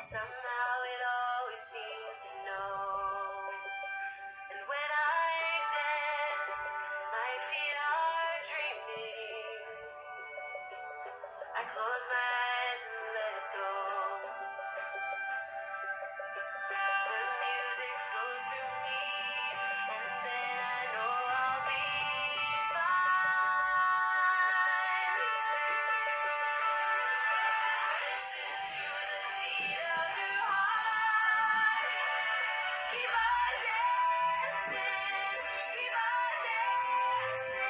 Somehow it always seems to know. And when I dance, my feet are dreaming. I close my eyes and let go. The music flows through me, and then I know I'll be fine. Listen to the beat of your heart. Keep on dancing, keep on dancing.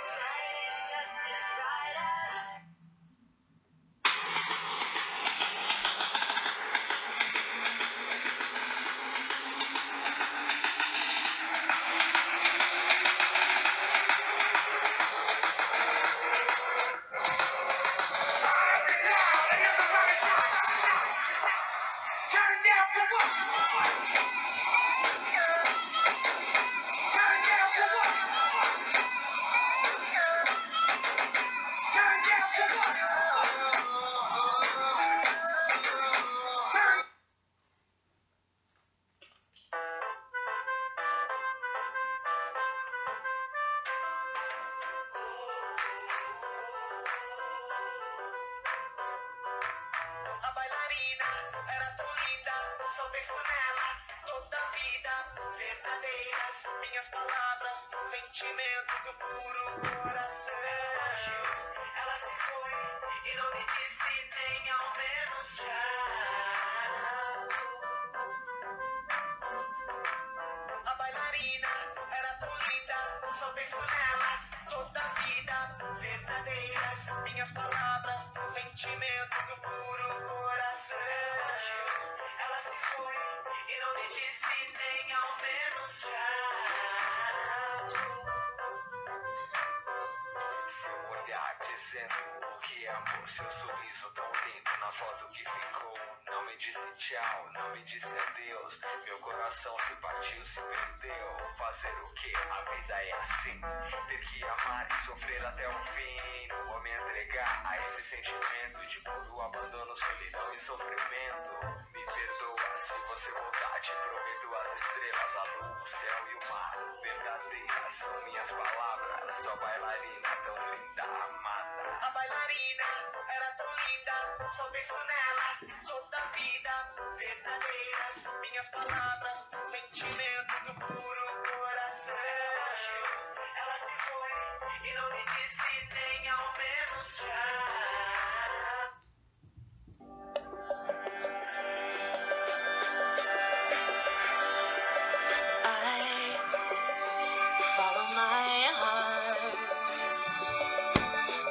Shining just as bright as the sun. Turn down for what? Turn down for what? Turn down for what? Turn. A bailarina era tão linda, só penso nela toda a vida. Verdadeiras minhas palavras, sentimento do puro coração. Ela se foi e não me disse nem ao menos tchau. A bailarina era tão linda, só penso nela toda a vida. Verdadeiras minhas palavras, sentimento do puro coração. Ela se foi e não me disse nem ao menos tchau. Seu olhar dizendo o que é amor, seu sorriso tão lindo na foto que ficou. Não me disse tchau, não me disse adeus. Meu coração se partiu, se perdeu. Fazer o que? A vida é assim. Ter que amar e sofrer até o fim. Não vou me entregar a esse sentimento de puro abandono, solidão e sofrimento. Me perdoa se você voltar, te prometo as estrelas, a lua, o céu e o mar. Verdadeiras são minhas palavras, só bailarina tão linda, amada. A bailarina era tão linda, só penso nela toda a vida. Verdadeiras minhas palavras, sentimento do puro coração. Ela se foi e não me disse nem ao menos tchau. I follow my heart.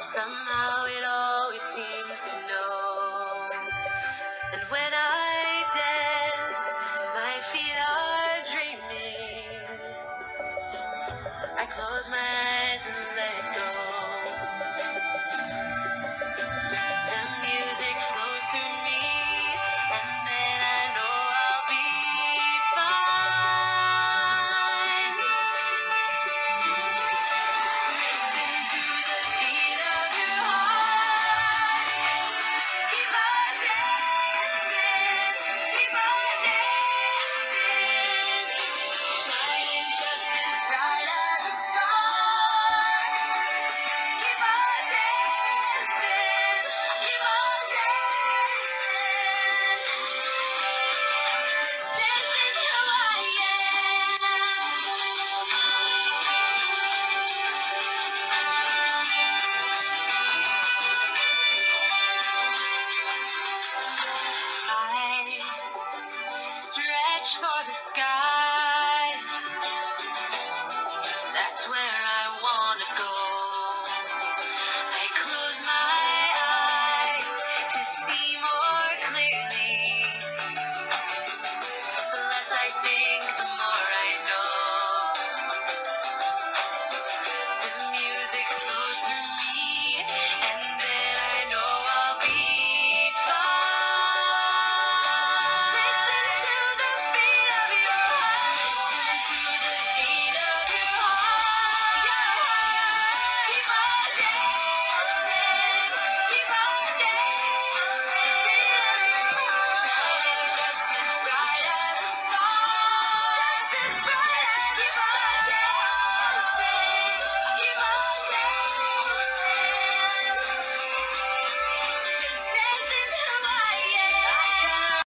Somehow it always seems to know. And when